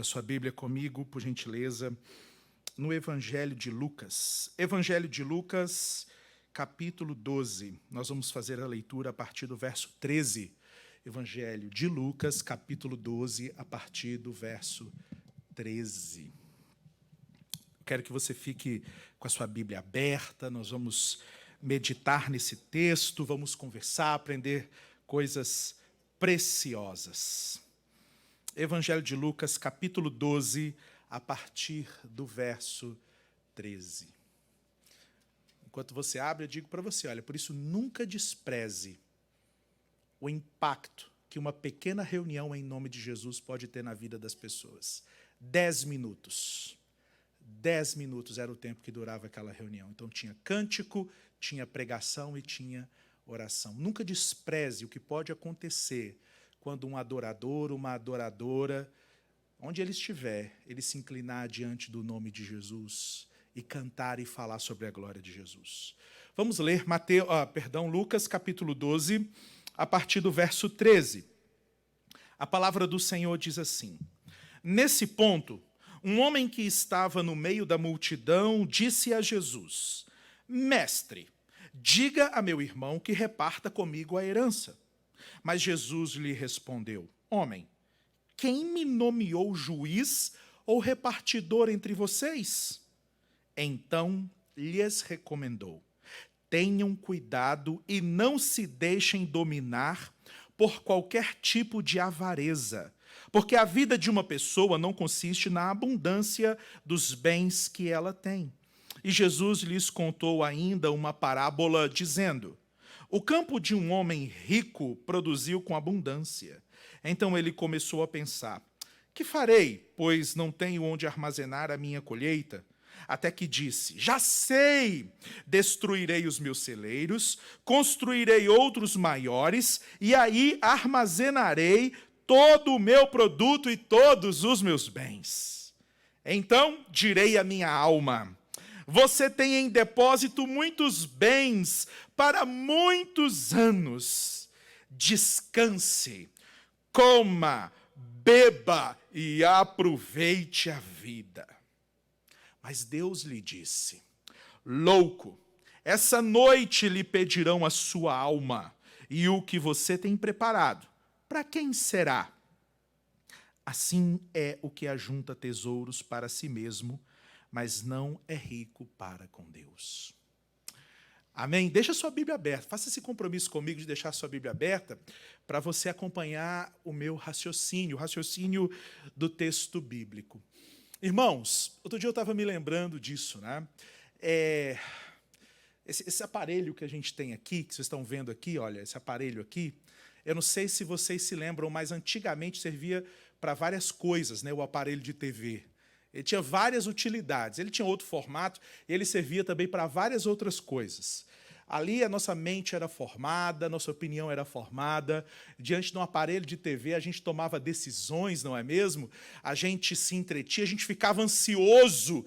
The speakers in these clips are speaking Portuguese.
Abra sua Bíblia comigo, por gentileza, no Evangelho de Lucas. Evangelho de Lucas, capítulo 12. Nós vamos fazer a leitura a partir do verso 13. Evangelho de Lucas, capítulo 12, a partir do verso 13. Quero que você fique com a sua Bíblia aberta, nós vamos meditar nesse texto, vamos conversar, aprender coisas preciosas. Evangelho de Lucas, capítulo 12, a partir do verso 13. Enquanto você abre, eu digo para você, olha, por isso nunca despreze o impacto que uma pequena reunião em nome de Jesus pode ter na vida das pessoas. 10 minutos. 10 minutos era o tempo que durava aquela reunião. Então tinha cântico, tinha pregação e tinha oração. Nunca despreze o que pode acontecer quando um adorador, uma adoradora, onde ele estiver, ele se inclinar diante do nome de Jesus e cantar e falar sobre a glória de Jesus. Vamos ler Lucas capítulo 12, a partir do verso 13. A palavra do Senhor diz assim: Nesse ponto, um homem que estava no meio da multidão disse a Jesus: Mestre, diga a meu irmão que reparta comigo a herança. Mas Jesus lhe respondeu: Homem, quem me nomeou juiz ou repartidor entre vocês? Então lhes recomendou: Tenham cuidado e não se deixem dominar por qualquer tipo de avareza, porque a vida de uma pessoa não consiste na abundância dos bens que ela tem. E Jesus lhes contou ainda uma parábola, dizendo: O campo de um homem rico produziu com abundância. Então ele começou a pensar: Que farei, pois não tenho onde armazenar a minha colheita? Até que disse: Já sei! Destruirei os meus celeiros, construirei outros maiores, e aí armazenarei todo o meu produto e todos os meus bens. Então direi à minha alma: Você tem em depósito muitos bens para muitos anos. Descanse, coma, beba e aproveite a vida. Mas Deus lhe disse: Louco, essa noite lhe pedirão a sua alma, e o que você tem preparado, para quem será? Assim é o que ajunta tesouros para si mesmo, mas não é rico para com Deus. Amém? Deixa a sua Bíblia aberta. Faça esse compromisso comigo de deixar a sua Bíblia aberta para você acompanhar o meu raciocínio, o raciocínio do texto bíblico. Irmãos, outro dia eu estava me lembrando disso, né? Esse aparelho que a gente tem aqui, que vocês estão vendo aqui, olha, esse aparelho aqui, eu não sei se vocês se lembram, mas antigamente servia para várias coisas, né? O aparelho de TV. Ele tinha várias utilidades. Ele tinha outro formato e ele servia também para várias outras coisas. Ali a nossa mente era formada, a nossa opinião era formada. Diante de um aparelho de TV, a gente tomava decisões, não é mesmo? A gente se entretinha, a gente ficava ansioso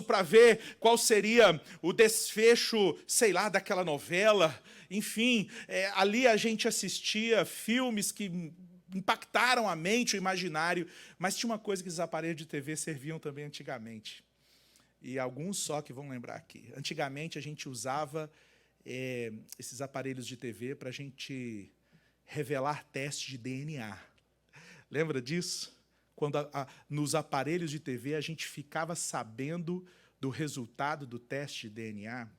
para ver qual seria o desfecho, sei lá, daquela novela. Enfim, ali a gente assistia filmes que impactaram a mente, o imaginário, mas tinha uma coisa que esses aparelhos de TV serviam também antigamente. E alguns só que vão lembrar aqui. Antigamente a gente usava esses aparelhos de TV para a gente revelar teste de DNA. Lembra disso? Quando nos aparelhos de TV a gente ficava sabendo do resultado do teste de DNA.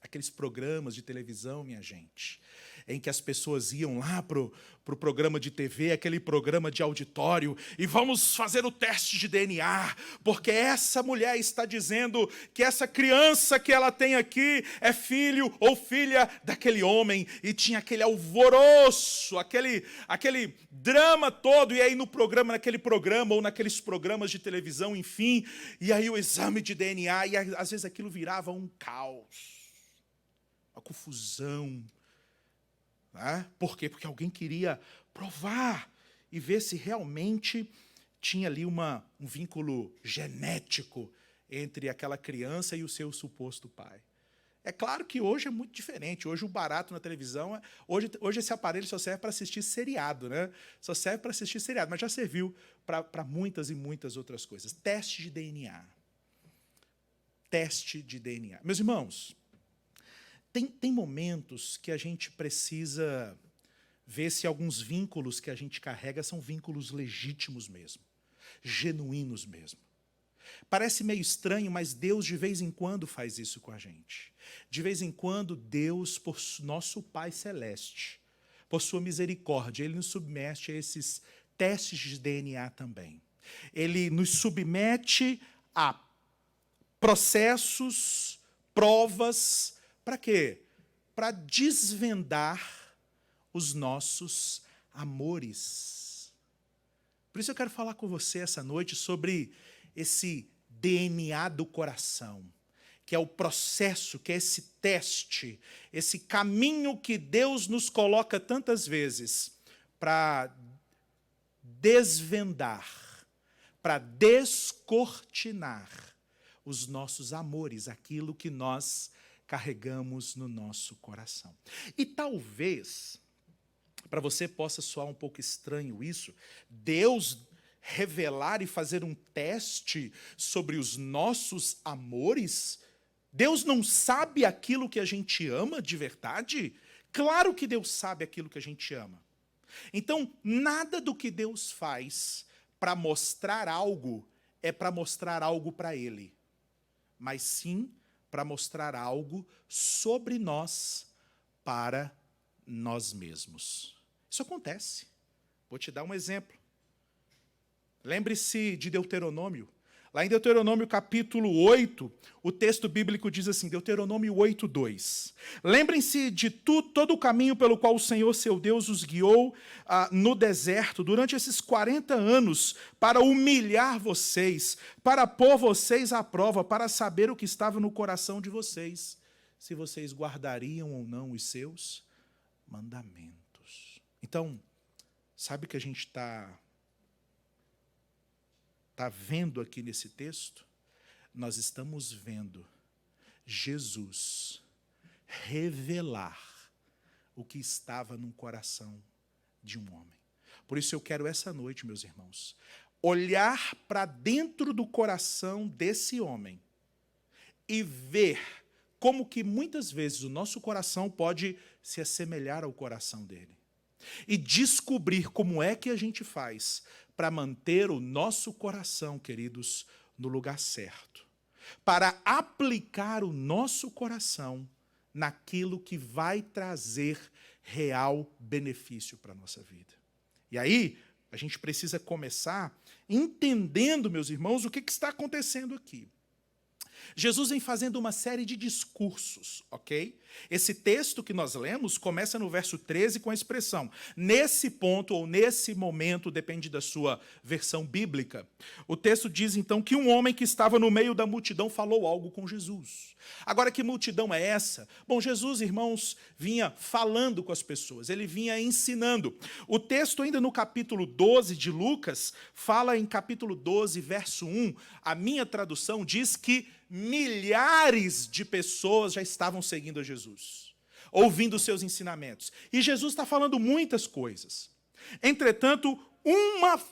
Aqueles programas de televisão, minha gente, em que as pessoas iam lá para o programa de TV, aquele programa de auditório, e vamos fazer o teste de DNA, porque essa mulher está dizendo que essa criança que ela tem aqui é filho ou filha daquele homem, e tinha aquele alvoroço, aquele drama todo, e aí naquele programa, ou naqueles programas de televisão, enfim, e aí o exame de DNA, e às vezes aquilo virava um caos. Uma confusão. Né? Por quê? Porque alguém queria provar e ver se realmente tinha ali um vínculo genético entre aquela criança e o seu suposto pai. É claro que hoje é muito diferente. Hoje o barato na televisão, hoje esse aparelho só serve para assistir seriado, né? Só serve para assistir seriado, mas já serviu para muitas e muitas outras coisas. Teste de DNA. Teste de DNA. Meus irmãos, tem momentos que a gente precisa ver se alguns vínculos que a gente carrega são vínculos legítimos mesmo, genuínos mesmo. Parece meio estranho, mas Deus de vez em quando faz isso com a gente. De vez em quando, Deus, por nosso Pai Celeste, por sua misericórdia, Ele nos submete a esses testes de DNA também. Ele nos submete a processos, provas, para quê? Para desvendar os nossos amores. Por isso eu quero falar com você essa noite sobre esse DNA do coração, que é o processo, que é esse teste, esse caminho que Deus nos coloca tantas vezes para desvendar, para descortinar os nossos amores, aquilo que nós carregamos no nosso coração. E talvez, para você possa soar um pouco estranho isso, Deus revelar e fazer um teste sobre os nossos amores? Deus não sabe aquilo que a gente ama de verdade? Claro que Deus sabe aquilo que a gente ama. Então, nada do que Deus faz para mostrar algo é para mostrar algo para Ele, mas sim para mostrar algo sobre nós para nós mesmos. Isso acontece. Vou te dar um exemplo. Lembre-se de Deuteronômio. Lá em Deuteronômio capítulo 8, o texto bíblico diz assim, Deuteronômio 8:2. Lembrem-se de todo o caminho pelo qual o Senhor, seu Deus, os guiou no deserto durante esses 40 anos para humilhar vocês, para pôr vocês à prova, para saber o que estava no coração de vocês, se vocês guardariam ou não os seus mandamentos. Então, sabe o que a gente está vendo aqui nesse texto? Nós estamos vendo Jesus revelar o que estava no coração de um homem. Por isso eu quero essa noite, meus irmãos, olhar para dentro do coração desse homem e ver como que muitas vezes o nosso coração pode se assemelhar ao coração dele. E descobrir como é que a gente faz para manter o nosso coração, queridos, no lugar certo. Para aplicar o nosso coração naquilo que vai trazer real benefício para a nossa vida. E aí, a gente precisa começar entendendo, meus irmãos, o que está acontecendo aqui. Jesus vem fazendo uma série de discursos, ok? Esse texto que nós lemos começa no verso 13 com a expressão, nesse ponto ou nesse momento, depende da sua versão bíblica. O texto diz então que um homem que estava no meio da multidão falou algo com Jesus. Agora, que multidão é essa? Bom, Jesus, irmãos, vinha falando com as pessoas, ele vinha ensinando. O texto ainda no capítulo 12 de Lucas, fala em capítulo 12, verso 1, a minha tradução diz que milhares de pessoas já estavam seguindo a Jesus, ouvindo os seus ensinamentos. E Jesus está falando muitas coisas. Entretanto,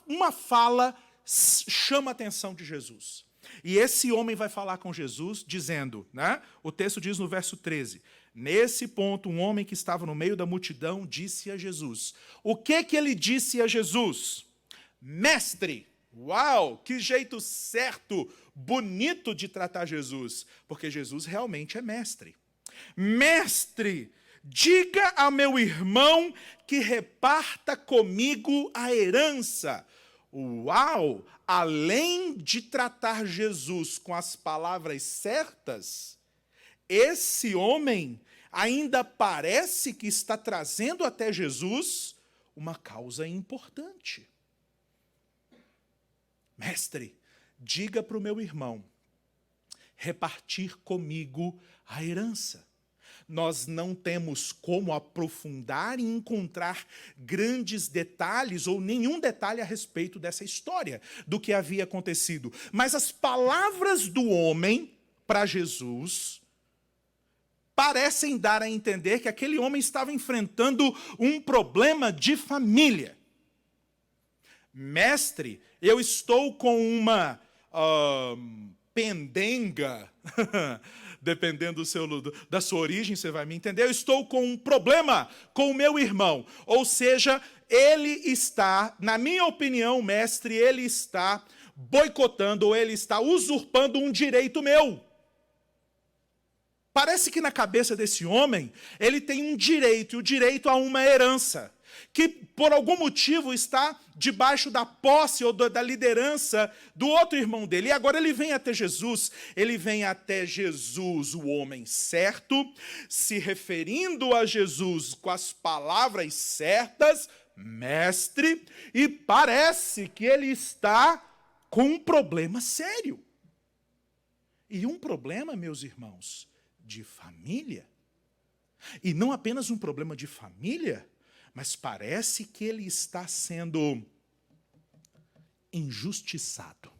uma fala chama a atenção de Jesus. E esse homem vai falar com Jesus, dizendo, né? O texto diz no verso 13, nesse ponto, um homem que estava no meio da multidão disse a Jesus. O que ele disse a Jesus? Mestre! Uau, que jeito certo, bonito de tratar Jesus, porque Jesus realmente é mestre. Mestre, diga ao meu irmão que reparta comigo a herança. Uau, além de tratar Jesus com as palavras certas, esse homem ainda parece que está trazendo até Jesus uma causa importante. Mestre, diga para o meu irmão repartir comigo a herança. Nós não temos como aprofundar e encontrar grandes detalhes ou nenhum detalhe a respeito dessa história, do que havia acontecido. Mas as palavras do homem para Jesus parecem dar a entender que aquele homem estava enfrentando um problema de família. Mestre, eu estou com uma pendenga, dependendo da sua origem, você vai me entender. Eu estou com um problema com o meu irmão. Ou seja, ele está, na minha opinião, mestre, ele está boicotando ou ele está usurpando um direito meu. Parece que na cabeça desse homem, ele tem um direito, e o direito a uma herança, que por algum motivo está debaixo da posse ou da liderança do outro irmão dele. E agora ele vem até Jesus, o homem certo, se referindo a Jesus com as palavras certas, mestre, e parece que ele está com um problema sério. E um problema, meus irmãos, de família. E não apenas um problema de família, mas parece que ele está sendo injustiçado.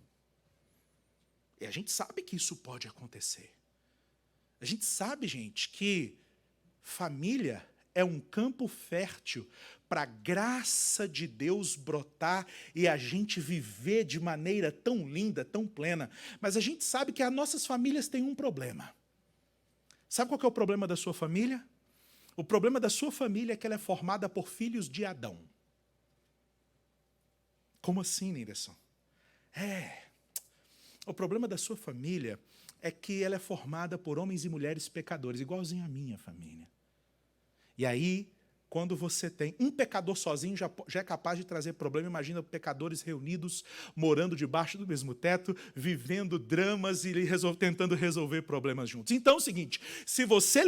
E a gente sabe que isso pode acontecer. A gente sabe, gente, que família é um campo fértil para a graça de Deus brotar e a gente viver de maneira tão linda, tão plena. Mas a gente sabe que as nossas famílias têm um problema. Sabe qual que é o problema da sua família? O problema da sua família é que ela é formada por filhos de Adão. Como assim, Nilson? O problema da sua família é que ela é formada por homens e mulheres pecadores, igualzinho a minha família. E aí, quando você tem um pecador sozinho, já é capaz de trazer problema. Imagina pecadores reunidos, morando debaixo do mesmo teto, vivendo dramas e tentando resolver problemas juntos. Então é o seguinte, se você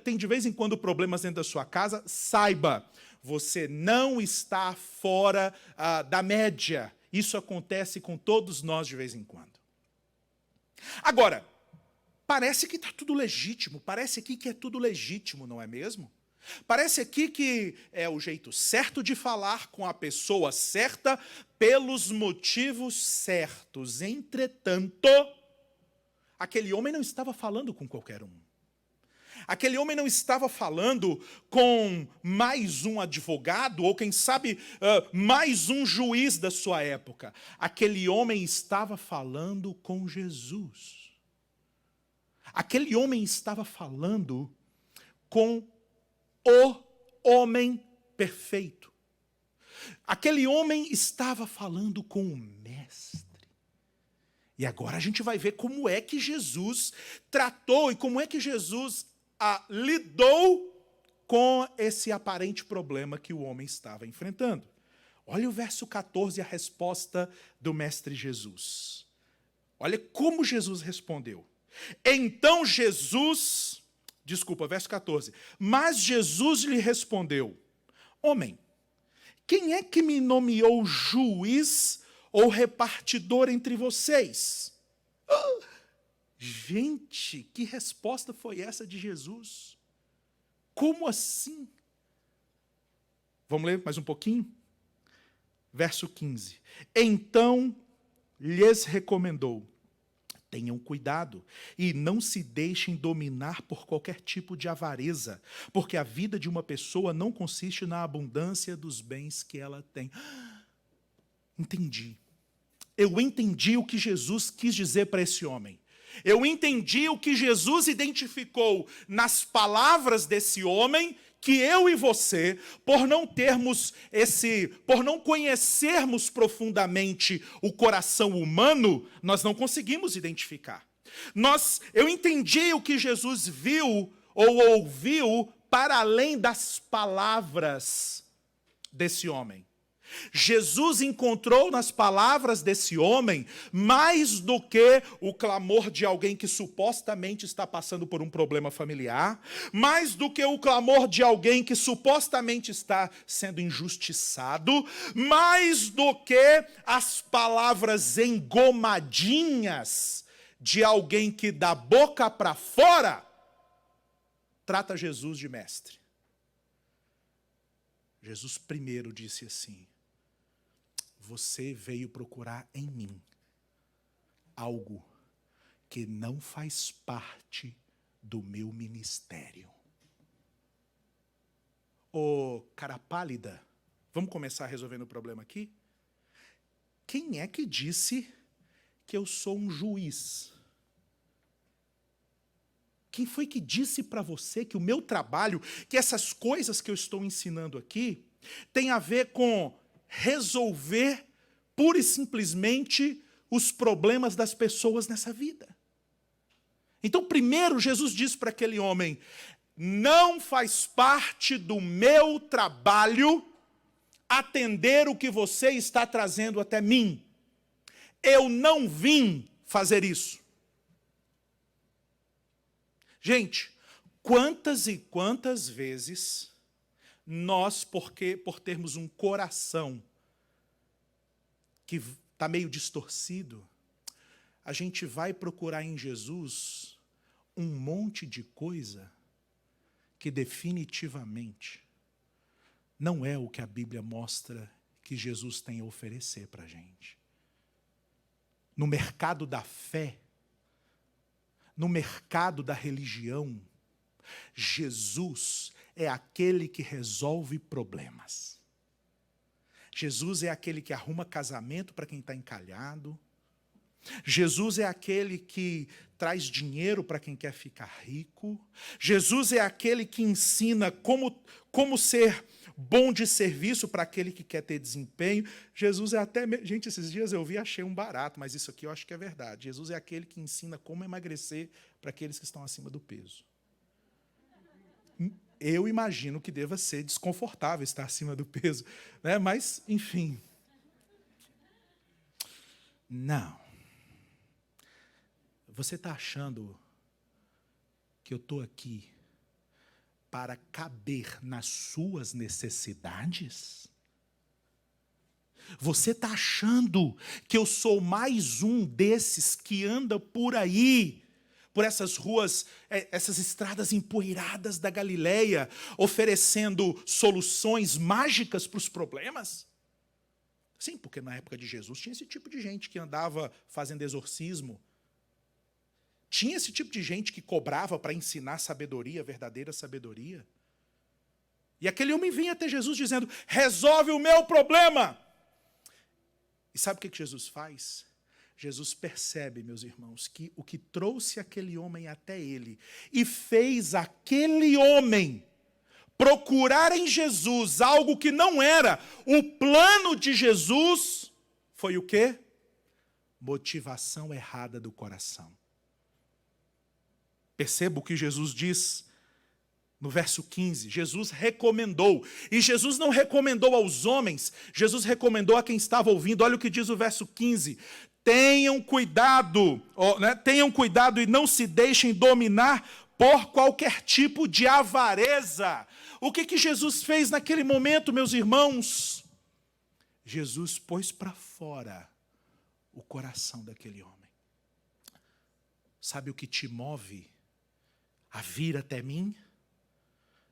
tem de vez em quando problemas dentro da sua casa, saiba, você não está fora da média. Isso acontece com todos nós de vez em quando. Agora, parece que está tudo legítimo, parece aqui que é tudo legítimo, não é mesmo? Parece aqui que é o jeito certo de falar com a pessoa certa pelos motivos certos. Entretanto, aquele homem não estava falando com qualquer um. Aquele homem não estava falando com mais um advogado ou, quem sabe, mais um juiz da sua época. Aquele homem estava falando com Jesus. Aquele homem estava falando com o homem perfeito. Aquele homem estava falando com o mestre. E agora a gente vai ver como é que Jesus tratou e como é que Jesus lidou com esse aparente problema que o homem estava enfrentando. Olha o verso 14, a resposta do mestre Jesus. Olha como Jesus respondeu. Então verso 14. Mas Jesus lhe respondeu: homem, quem é que me nomeou juiz ou repartidor entre vocês? Gente, que resposta foi essa de Jesus? Como assim? Vamos ler mais um pouquinho? Verso 15. Então lhes recomendou: tenham cuidado e não se deixem dominar por qualquer tipo de avareza, porque a vida de uma pessoa não consiste na abundância dos bens que ela tem. Entendi. Eu entendi o que Jesus quis dizer para esse homem. Eu entendi o que Jesus identificou nas palavras desse homem, que eu e você, por não conhecermos profundamente o coração humano, nós não conseguimos identificar. Eu entendi o que Jesus viu ou ouviu para além das palavras desse homem. Jesus encontrou nas palavras desse homem mais do que o clamor de alguém que supostamente está passando por um problema familiar, mais do que o clamor de alguém que supostamente está sendo injustiçado, mais do que as palavras engomadinhas de alguém que da boca para fora trata Jesus de mestre. Jesus primeiro disse assim: você veio procurar em mim algo que não faz parte do meu ministério. Ô, cara pálida, vamos começar resolvendo o problema aqui? Quem é que disse que eu sou um juiz? Quem foi que disse para você que o meu trabalho, que essas coisas que eu estou ensinando aqui, tem a ver com resolver pura e simplesmente os problemas das pessoas nessa vida? Então, primeiro, Jesus diz para aquele homem: não faz parte do meu trabalho atender o que você está trazendo até mim. Eu não vim fazer isso. Gente, quantas e quantas vezes nós, por termos um coração que está meio distorcido, a gente vai procurar em Jesus um monte de coisa que definitivamente não é o que a Bíblia mostra que Jesus tem a oferecer para a gente. No mercado da fé, no mercado da religião, Jesus é aquele que resolve problemas. Jesus é aquele que arruma casamento para quem está encalhado. Jesus é aquele que traz dinheiro para quem quer ficar rico. Jesus é aquele que ensina como ser bom de serviço para aquele que quer ter desempenho. Jesus é até... Gente, esses dias eu vi e achei um barato, mas isso aqui eu acho que é verdade. Jesus é aquele que ensina como emagrecer para aqueles que estão acima do peso. Eu imagino que deva ser desconfortável estar acima do peso, né? Mas, enfim. Não. Você está achando que eu estou aqui para caber nas suas necessidades? Você está achando que eu sou mais um desses que anda por aí, por essas ruas, essas estradas empoeiradas da Galileia, oferecendo soluções mágicas para os problemas? Sim, porque na época de Jesus tinha esse tipo de gente que andava fazendo exorcismo. Tinha esse tipo de gente que cobrava para ensinar sabedoria, verdadeira sabedoria. E aquele homem vinha até Jesus dizendo: resolve o meu problema. E sabe o que Jesus faz? Jesus percebe, meus irmãos, que o que trouxe aquele homem até ele e fez aquele homem procurar em Jesus algo que não era o plano de Jesus, foi o quê? Motivação errada do coração. Perceba o que Jesus diz no verso 15. Jesus recomendou. E Jesus não recomendou aos homens, Jesus recomendou a quem estava ouvindo. Olha o que diz o verso 15. Tenham cuidado, tenham cuidado e não se deixem dominar por qualquer tipo de avareza. O que Jesus fez naquele momento, meus irmãos? Jesus pôs para fora o coração daquele homem. Sabe o que te move a vir até mim?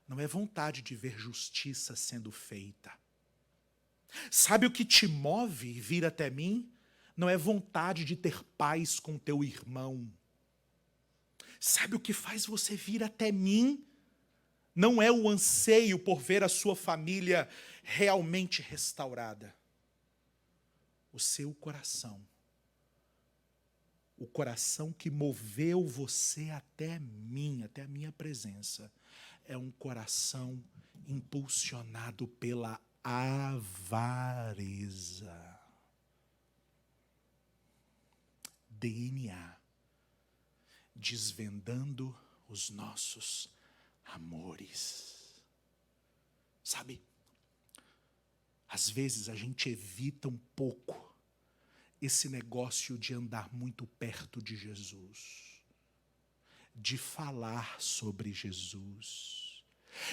Não é vontade de ver justiça sendo feita. Sabe o que te move vir até mim? Não é vontade de ter paz com teu irmão. Sabe o que faz você vir até mim? Não é o anseio por ver a sua família realmente restaurada. O seu coração. O coração que moveu você até mim, até a minha presença, é um coração impulsionado pela avareza. DNA, desvendando os nossos amores. Sabe, às vezes a gente evita um pouco esse negócio de andar muito perto de Jesus, de falar sobre Jesus,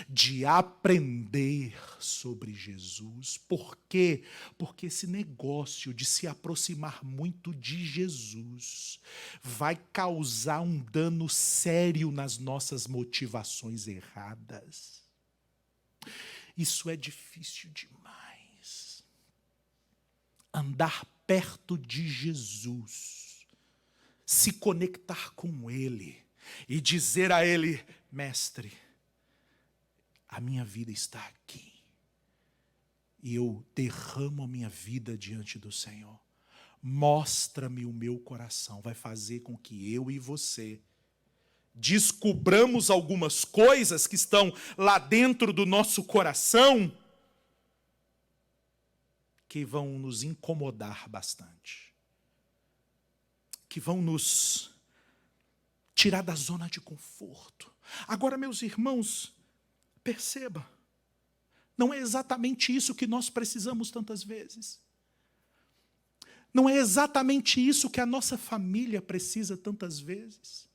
de aprender sobre Jesus. Por quê? Porque esse negócio de se aproximar muito de Jesus vai causar um dano sério nas nossas motivações erradas. Isso é difícil demais. Andar perto de Jesus, se conectar com Ele, e dizer a Ele: Mestre, a minha vida está aqui, e eu derramo a minha vida diante do Senhor. Mostra-me o meu coração. Vai fazer com que eu e você descubramos algumas coisas que estão lá dentro do nosso coração que vão nos incomodar bastante, que vão nos tirar da zona de conforto. Agora, meus irmãos, perceba, não é exatamente isso que nós precisamos tantas vezes. Não é exatamente isso que a nossa família precisa tantas vezes.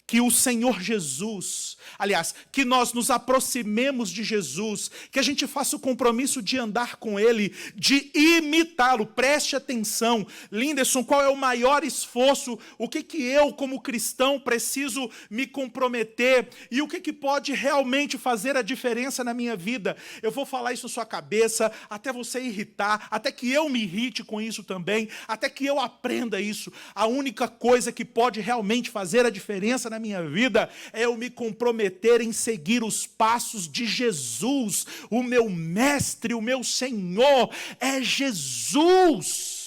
Que o Senhor Jesus, aliás, que nós nos aproximemos de Jesus, que a gente faça o compromisso de andar com Ele, de imitá-lo. Preste atenção, Linderson, qual é o maior esforço? O que eu, como cristão, preciso me comprometer? E o que pode realmente fazer a diferença na minha vida? Eu vou falar isso na sua cabeça, até você irritar, até que eu me irrite com isso também, até que eu aprenda isso. A única coisa que pode realmente fazer a diferença na minha vida é eu me comprometer em seguir os passos de Jesus, o meu mestre, o meu Senhor. É Jesus.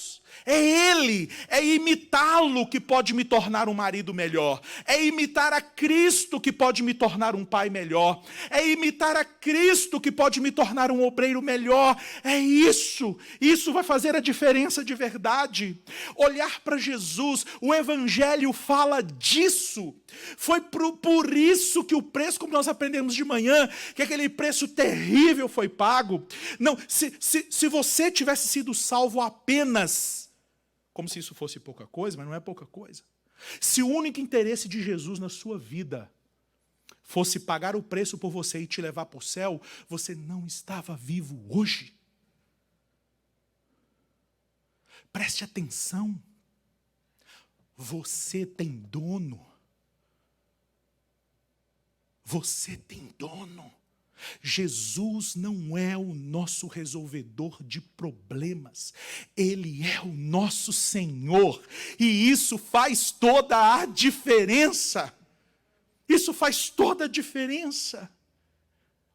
É Ele, é imitá-lo que pode me tornar um marido melhor. É imitar a Cristo que pode me tornar um pai melhor. É imitar a Cristo que pode me tornar um obreiro melhor. É isso. Isso vai fazer a diferença de verdade. Olhar para Jesus, o Evangelho fala disso. Foi por isso que o preço, como nós aprendemos de manhã, que aquele preço terrível foi pago. Não, se você tivesse sido salvo apenas, como se isso fosse pouca coisa, mas não é pouca coisa. Se o único interesse de Jesus na sua vida fosse pagar o preço por você e te levar para o céu, você não estava vivo hoje. Preste atenção. Você tem dono. Você tem dono. Jesus não é o nosso resolvedor de problemas, Ele é o nosso Senhor, e isso faz toda a diferença. Isso faz toda a diferença.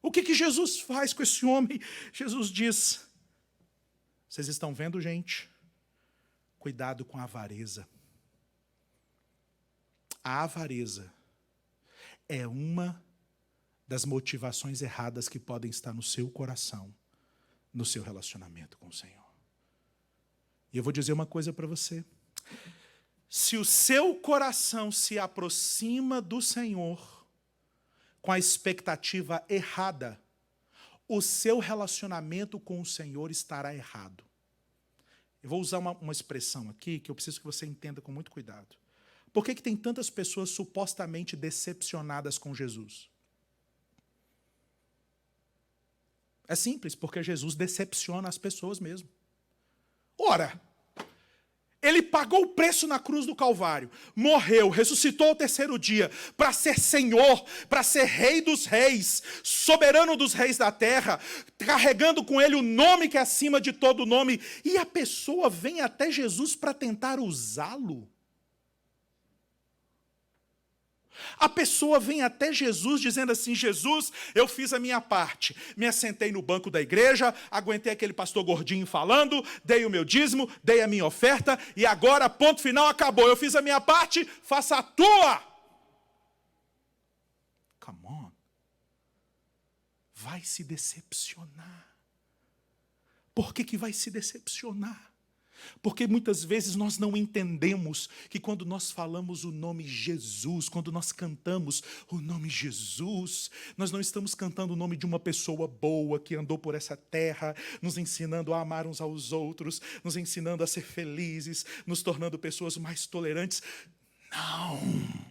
O que Jesus faz com esse homem? Jesus diz: vocês estão vendo, gente? Cuidado com a avareza. A avareza é uma das motivações erradas que podem estar no seu coração, no seu relacionamento com o Senhor. E eu vou dizer uma coisa para você. Se o seu coração se aproxima do Senhor com a expectativa errada, o seu relacionamento com o Senhor estará errado. Eu vou usar uma expressão aqui que eu preciso que você entenda com muito cuidado. Por que tem tantas pessoas supostamente decepcionadas com Jesus? É simples, porque Jesus decepciona as pessoas mesmo. Ora, Ele pagou o preço na cruz do Calvário, morreu, ressuscitou ao terceiro dia, para ser Senhor, para ser Rei dos reis, soberano dos reis da terra, carregando com Ele o nome que é acima de todo nome, e a pessoa vem até Jesus para tentar usá-lo. A pessoa vem até Jesus dizendo assim: Jesus, eu fiz a minha parte, me assentei no banco da igreja, aguentei aquele pastor gordinho falando, dei o meu dízimo, dei a minha oferta, e agora, ponto final, acabou. Eu fiz a minha parte, faça a tua. Come on. Vai se decepcionar. Por que vai se decepcionar? Porque muitas vezes nós não entendemos que quando nós falamos o nome Jesus, quando nós cantamos o nome Jesus, nós não estamos cantando o nome de uma pessoa boa que andou por essa terra, nos ensinando a amar uns aos outros, nos ensinando a ser felizes, nos tornando pessoas mais tolerantes. Não!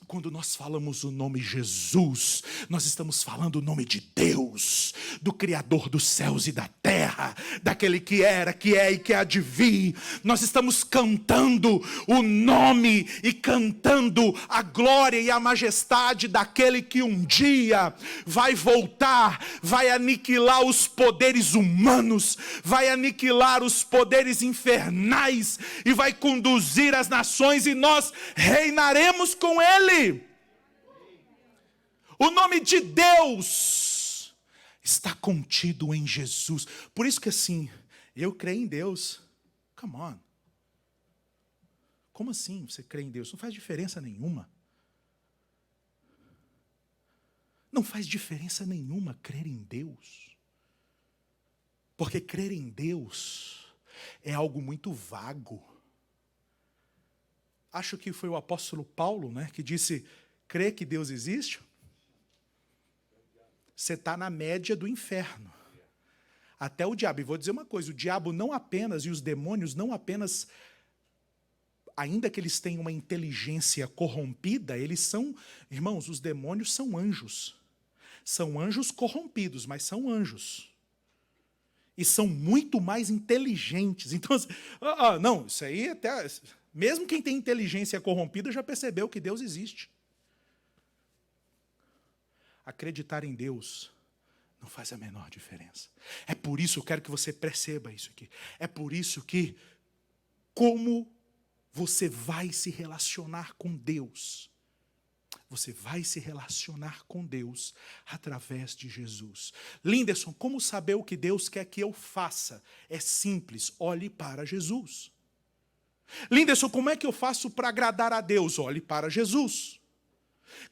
Quando nós falamos o nome Jesus, nós estamos falando o nome de Deus, do Criador dos céus e da terra, daquele que era, que é e que há de vir. Nós estamos cantando o nome e cantando a glória e a majestade daquele que um dia vai voltar, vai aniquilar os poderes humanos, vai aniquilar os poderes infernais e vai conduzir as nações, e nós reinaremos com com Ele. O nome de Deus está contido em Jesus. Por isso que assim, eu creio em Deus. Come on. Como assim você crê em Deus? Não faz diferença nenhuma. Não faz diferença nenhuma crer em Deus. Porque crer em Deus é algo muito vago. Acho que foi o apóstolo Paulo, né, que disse, crê que Deus existe? Você está na média do inferno. Até o diabo. E vou dizer uma coisa, o diabo não apenas, e os demônios não apenas, ainda que eles tenham uma inteligência corrompida, eles são, irmãos, os demônios são anjos. São anjos corrompidos, mas são anjos. E são muito mais inteligentes. Então, não, isso aí até... Mesmo quem tem inteligência corrompida já percebeu que Deus existe. Acreditar em Deus não faz a menor diferença. É por isso, eu quero que você perceba isso aqui. É por isso que, como você vai se relacionar com Deus? Você vai se relacionar com Deus através de Jesus. Linderson, como saber o que Deus quer que eu faça? É simples, olhe para Jesus. Linderson, como é que eu faço para agradar a Deus? Olhe para Jesus.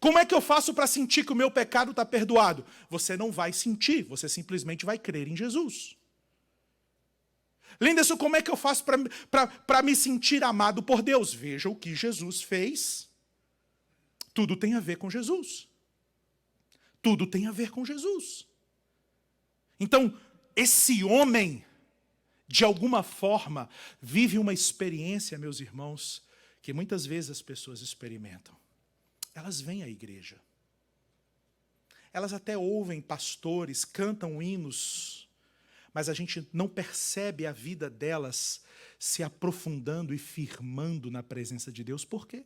Como é que eu faço para sentir que o meu pecado está perdoado? Você não vai sentir, você simplesmente vai crer em Jesus. Linderson, como é que eu faço para me sentir amado por Deus? Veja o que Jesus fez. Tudo tem a ver com Jesus. Tudo tem a ver com Jesus. Então, esse homem, de alguma forma, vive uma experiência, meus irmãos, que muitas vezes as pessoas experimentam. Elas vêm à igreja. Elas até ouvem pastores, cantam hinos, mas a gente não percebe a vida delas se aprofundando e firmando na presença de Deus. Por quê?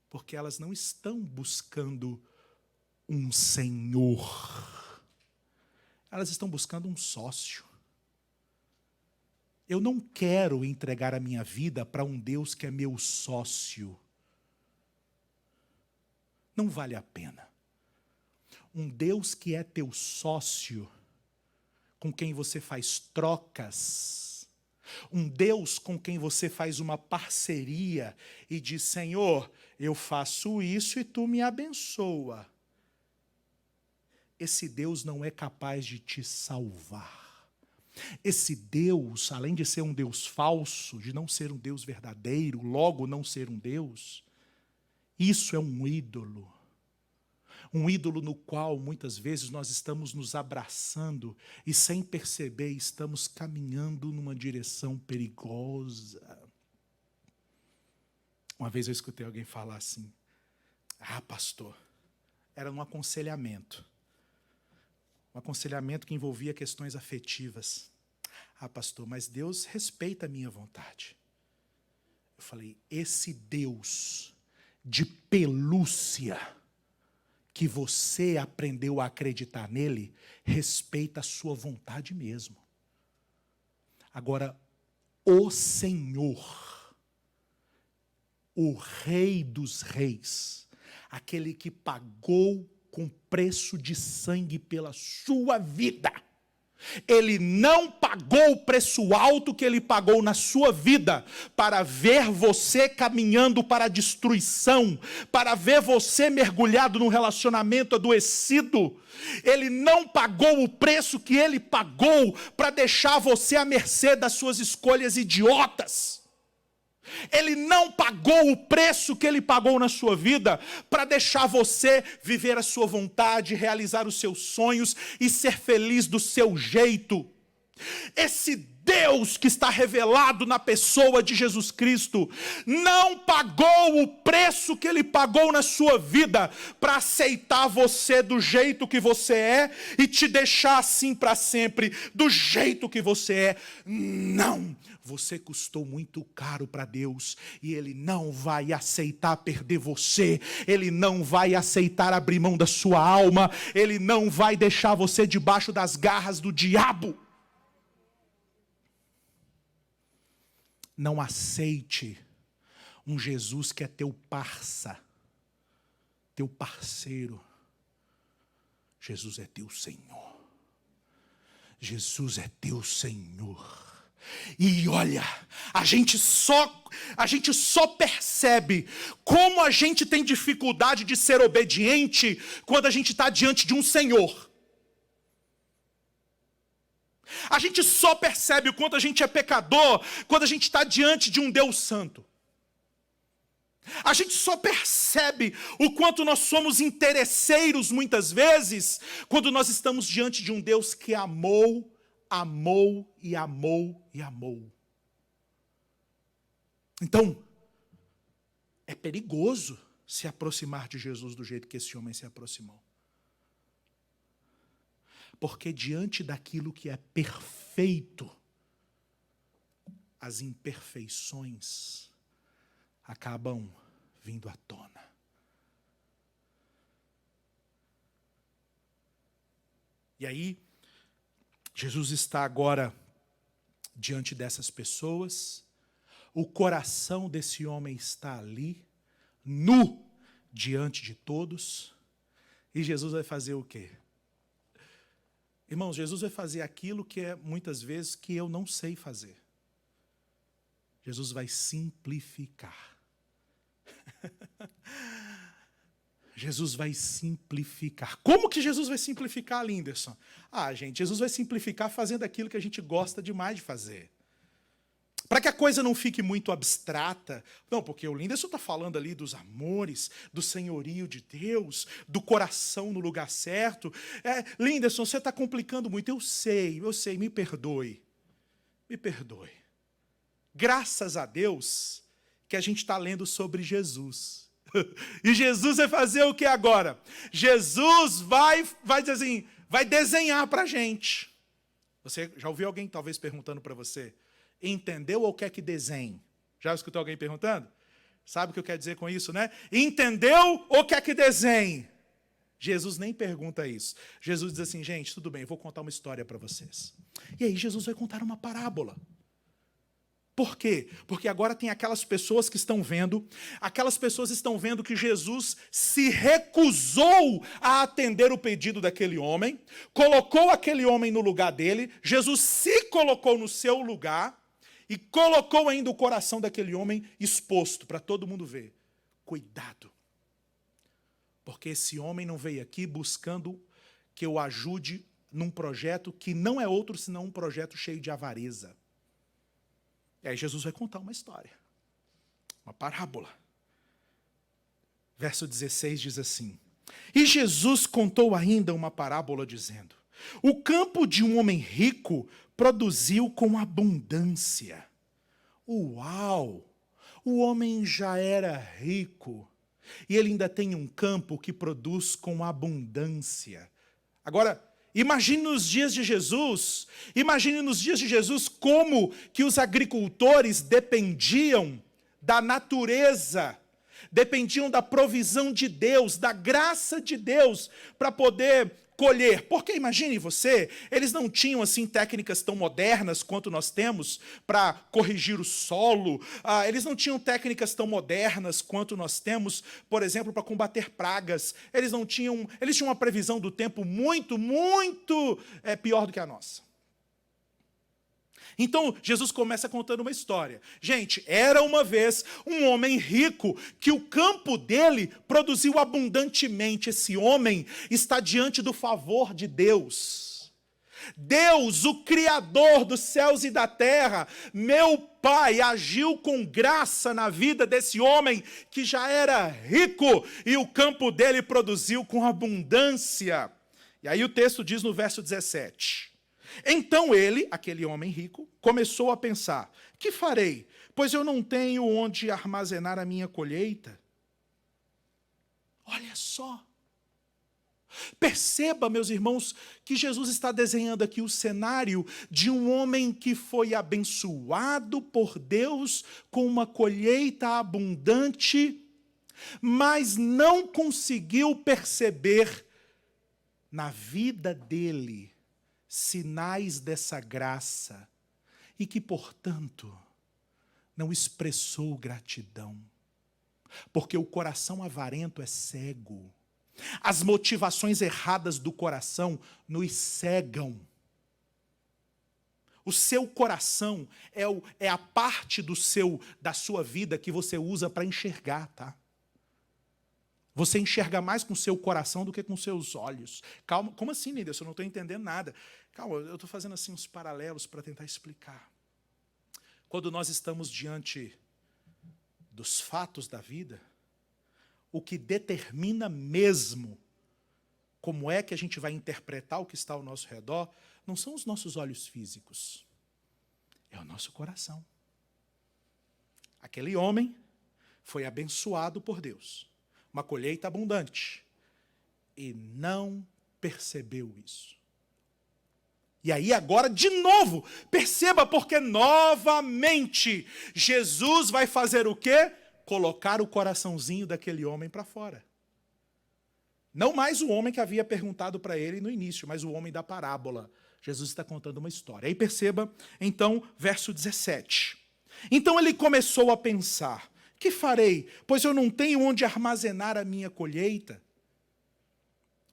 Porque elas não estão buscando um Senhor. Elas estão buscando um sócio. Eu não quero entregar a minha vida para um Deus que é meu sócio. Não vale a pena. Um Deus que é teu sócio, com quem você faz trocas, um Deus com quem você faz uma parceria e diz, Senhor, eu faço isso e tu me abençoa. Esse Deus não é capaz de te salvar. Esse Deus, além de ser um Deus falso, de não ser um Deus verdadeiro, logo não ser um Deus, isso é um ídolo. Um ídolo no qual, muitas vezes, nós estamos nos abraçando e, sem perceber, estamos caminhando numa direção perigosa. Uma vez eu escutei alguém falar assim, pastor, era um aconselhamento que envolvia questões afetivas. Pastor, mas Deus respeita a minha vontade. Eu falei, esse Deus de pelúcia que você aprendeu a acreditar nele, respeita a sua vontade mesmo. Agora, o Senhor, o Rei dos Reis, aquele que pagou com preço de sangue pela sua vida, ele não pagou o preço alto que ele pagou na sua vida para ver você caminhando para a destruição, para ver você mergulhado num relacionamento adoecido. Ele não pagou o preço que ele pagou para deixar você à mercê das suas escolhas idiotas. Ele não pagou o preço que ele pagou na sua vida para deixar você viver a sua vontade, realizar os seus sonhos e ser feliz do seu jeito. Esse Deus que está revelado na pessoa de Jesus Cristo não pagou o preço que ele pagou na sua vida para aceitar você do jeito que você é e te deixar assim para sempre, do jeito que você é. Não! Você custou muito caro para Deus e Ele não vai aceitar perder você. Ele não vai aceitar abrir mão da sua alma. Ele não vai deixar você debaixo das garras do diabo. Não aceite Um Jesus que é teu parça, teu parceiro. Jesus é teu Senhor. Jesus é teu Senhor. E olha, a gente só percebe como a gente tem dificuldade de ser obediente quando a gente está diante de um Senhor. A gente só percebe o quanto a gente é pecador quando a gente está diante de um Deus santo. A gente só percebe o quanto nós somos interesseiros muitas vezes quando nós estamos diante de um Deus que amou, amou e amou e amou. Então, é perigoso se aproximar de Jesus do jeito que esse homem se aproximou. Porque diante daquilo que é perfeito, as imperfeições acabam vindo à tona. E aí, Jesus está agora diante dessas pessoas, o coração desse homem está ali, nu, diante de todos, e Jesus vai fazer o quê? Irmãos, Jesus vai fazer aquilo que é muitas vezes que eu não sei fazer. Jesus vai simplificar. Jesus vai simplificar. Como que Jesus vai simplificar, Linderson? Gente, Jesus vai simplificar fazendo aquilo que a gente gosta demais de fazer. Para que a coisa não fique muito abstrata. Não, porque o Linderson está falando ali dos amores, do senhorio de Deus, do coração no lugar certo. Linderson, você está complicando muito. Eu sei, me perdoe. Me perdoe. Graças a Deus que a gente está lendo sobre Jesus. E Jesus vai fazer o que agora? Jesus vai dizer assim, vai desenhar para a gente. Você já ouviu alguém talvez perguntando para você, entendeu ou quer que desenhe? Já escutou alguém perguntando? Sabe o que eu quero dizer com isso, né? Entendeu ou quer que desenhe? Jesus nem pergunta isso. Jesus diz assim, gente, tudo bem, eu vou contar uma história para vocês. E aí Jesus vai contar uma parábola. Por quê? Porque agora tem aquelas pessoas que estão vendo que Jesus se recusou a atender o pedido daquele homem, colocou aquele homem no lugar dele, Jesus se colocou no seu lugar e colocou ainda o coração daquele homem exposto para todo mundo ver. Cuidado, porque esse homem não veio aqui buscando que eu ajude num projeto que não é outro senão um projeto cheio de avareza. E aí Jesus vai contar uma história, uma parábola. Verso 16 diz assim, e Jesus contou ainda uma parábola dizendo, o campo de um homem rico produziu com abundância. Uau! O homem já era rico e ele ainda tem um campo que produz com abundância. Agora, imagine nos dias de Jesus como que os agricultores dependiam da natureza, dependiam da provisão de Deus, da graça de Deus para poder colher. Porque imagine você, eles não tinham assim técnicas tão modernas quanto nós temos para corrigir o solo, eles não tinham técnicas tão modernas quanto nós temos, por exemplo, para combater pragas. Eles tinham uma previsão do tempo muito pior do que a nossa. Então, Jesus começa contando uma história. Gente, era uma vez um homem rico que o campo dele produziu abundantemente. Esse homem está diante do favor de Deus. Deus, o Criador dos céus e da terra, meu Pai, agiu com graça na vida desse homem que já era rico e o campo dele produziu com abundância. E aí o texto diz no verso 17... Então ele, aquele homem rico, começou a pensar, que farei? Pois eu não tenho onde armazenar a minha colheita. Olha só. Perceba, meus irmãos, que Jesus está desenhando aqui o cenário de um homem que foi abençoado por Deus com uma colheita abundante, mas não conseguiu perceber na vida dele sinais dessa graça e que, portanto, não expressou gratidão. Porque o coração avarento é cego. As motivações erradas do coração nos cegam. O seu coração é a parte da sua vida que você usa para enxergar, tá? Você enxerga mais com o seu coração do que com seus olhos. Calma, como assim, Lídia? Eu não estou entendendo nada. Calma, eu estou fazendo assim uns paralelos para tentar explicar. Quando nós estamos diante dos fatos da vida, o que determina mesmo como é que a gente vai interpretar o que está ao nosso redor, não são os nossos olhos físicos, é o nosso coração. Aquele homem foi abençoado por Deus, uma colheita abundante, e não percebeu isso. E aí agora, de novo, perceba, porque novamente Jesus vai fazer o quê? Colocar o coraçãozinho daquele homem para fora. Não mais o homem que havia perguntado para ele no início, mas o homem da parábola. Jesus está contando uma história. Aí perceba, então, verso 17. Então ele começou a pensar: que farei? Pois eu não tenho onde armazenar a minha colheita.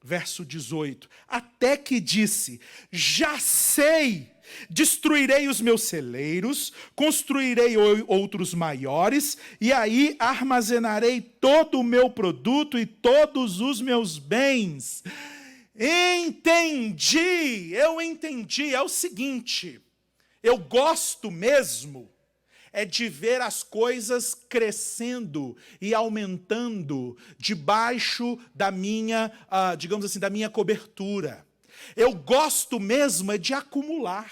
Verso 18. Até que disse: já sei, destruirei os meus celeiros, construirei outros maiores, e aí armazenarei todo o meu produto e todos os meus bens. Eu entendi. É o seguinte, eu gosto mesmo de ver as coisas crescendo e aumentando debaixo da minha, digamos assim, da minha cobertura. Eu gosto mesmo de acumular.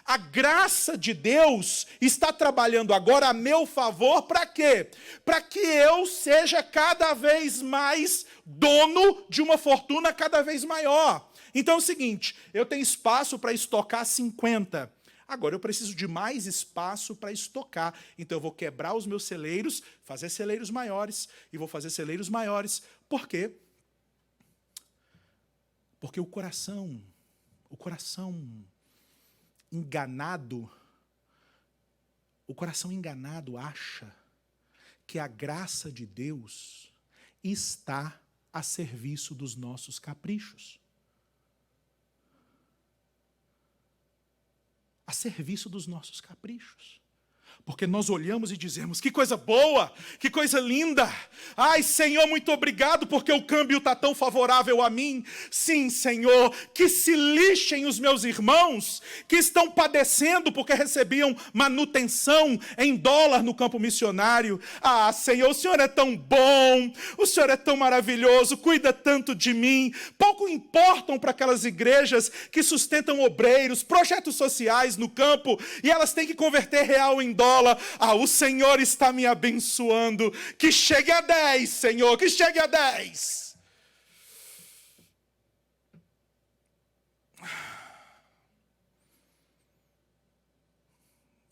A graça de Deus está trabalhando agora a meu favor para quê? Para que eu seja cada vez mais dono de uma fortuna cada vez maior. Então é o seguinte, eu tenho espaço para estocar 50. Agora eu preciso de mais espaço para estocar. Então eu vou quebrar os meus celeiros, fazer celeiros maiores, e vou fazer celeiros maiores. Por quê? Porque o coração enganado acha que a graça de Deus está a serviço dos nossos caprichos. A serviço dos nossos caprichos. Porque nós olhamos e dizemos: que coisa boa, que coisa linda. Ai, Senhor, muito obrigado porque o câmbio está tão favorável a mim. Sim, Senhor, que se lixem os meus irmãos que estão padecendo porque recebiam manutenção em dólar no campo missionário. Ah, Senhor, o Senhor é tão bom, o Senhor é tão maravilhoso, cuida tanto de mim. Pouco importam para aquelas igrejas que sustentam obreiros, projetos sociais no campo, e elas têm que converter real em dólar. O Senhor está me abençoando. Que chegue a 10, Senhor, que chegue a 10.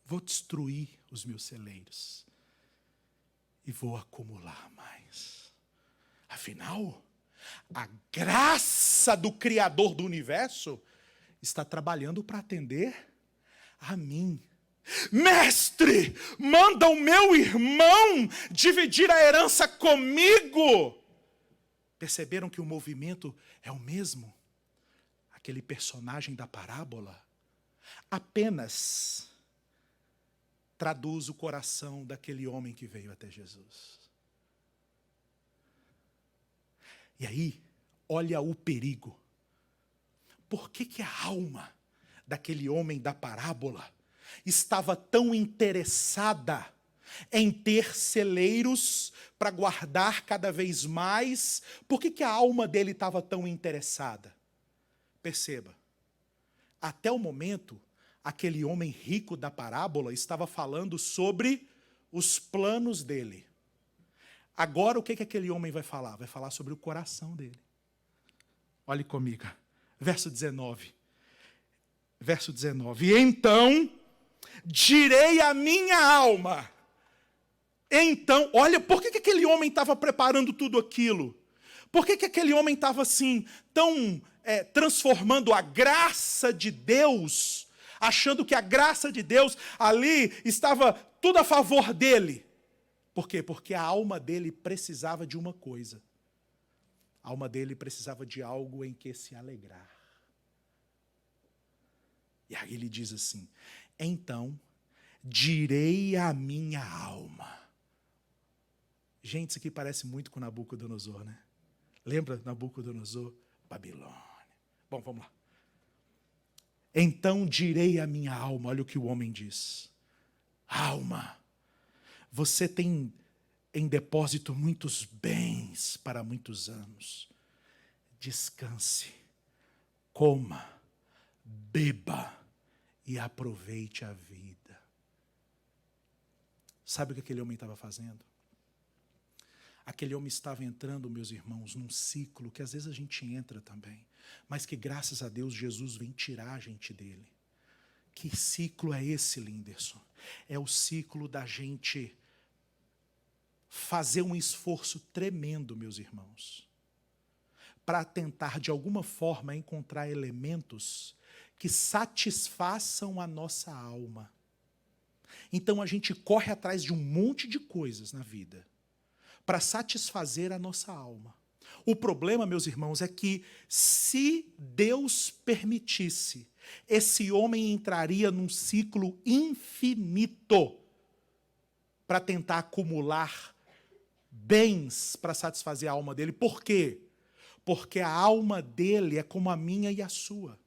Vou destruir os meus celeiros e vou acumular mais. Afinal, a graça do Criador do universo está trabalhando para atender a mim. Mestre, manda o meu irmão dividir a herança comigo. Perceberam que o movimento é o mesmo? Aquele personagem da parábola apenas traduz o coração daquele homem que veio até Jesus. E aí, olha o perigo. Por que a alma daquele homem da parábola estava tão interessada em ter celeiros para guardar cada vez mais? Por que a alma dele estava tão interessada? Perceba, até o momento, aquele homem rico da parábola estava falando sobre os planos dele. Agora, o que aquele homem vai falar? Vai falar sobre o coração dele. Olhe comigo, verso 19. Verso 19. Então direi à minha alma. Então, olha, por que aquele homem estava preparando tudo aquilo? Por que aquele homem estava assim, tão transformando a graça de Deus, achando que a graça de Deus ali estava tudo a favor dele? Por quê? Porque a alma dele precisava de uma coisa. A alma dele precisava de algo em que se alegrar. E aí ele diz assim: então direi à minha alma. Gente, isso aqui parece muito com Nabucodonosor, né? Lembra Nabucodonosor? Babilônia. Bom, vamos lá. Então direi à minha alma, olha o que o homem diz. Alma, você tem em depósito muitos bens para muitos anos. Descanse, coma, beba e aproveite a vida. Sabe o que aquele homem estava fazendo? Aquele homem estava entrando, meus irmãos, num ciclo que às vezes a gente entra também, mas que graças a Deus Jesus vem tirar a gente dele. Que ciclo é esse, Linderson? É o ciclo da gente fazer um esforço tremendo, meus irmãos, para tentar de alguma forma encontrar elementos que satisfaçam a nossa alma. Então a gente corre atrás de um monte de coisas na vida para satisfazer a nossa alma. O problema, meus irmãos, é que se Deus permitisse, esse homem entraria num ciclo infinito para tentar acumular bens para satisfazer a alma dele. Por quê? Porque a alma dele é como a minha e a sua.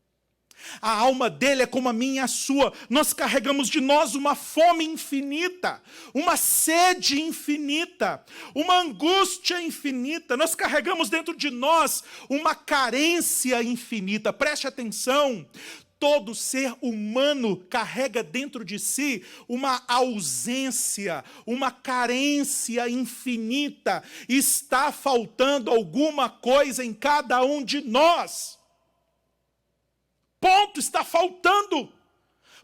A alma dele é como a minha e a sua. Nós carregamos de nós uma fome infinita, uma sede infinita, uma angústia infinita. Nós carregamos dentro de nós uma carência infinita. Preste atenção. Todo ser humano carrega dentro de si uma ausência, uma carência infinita. Está faltando alguma coisa em cada um de nós. Ponto, está faltando.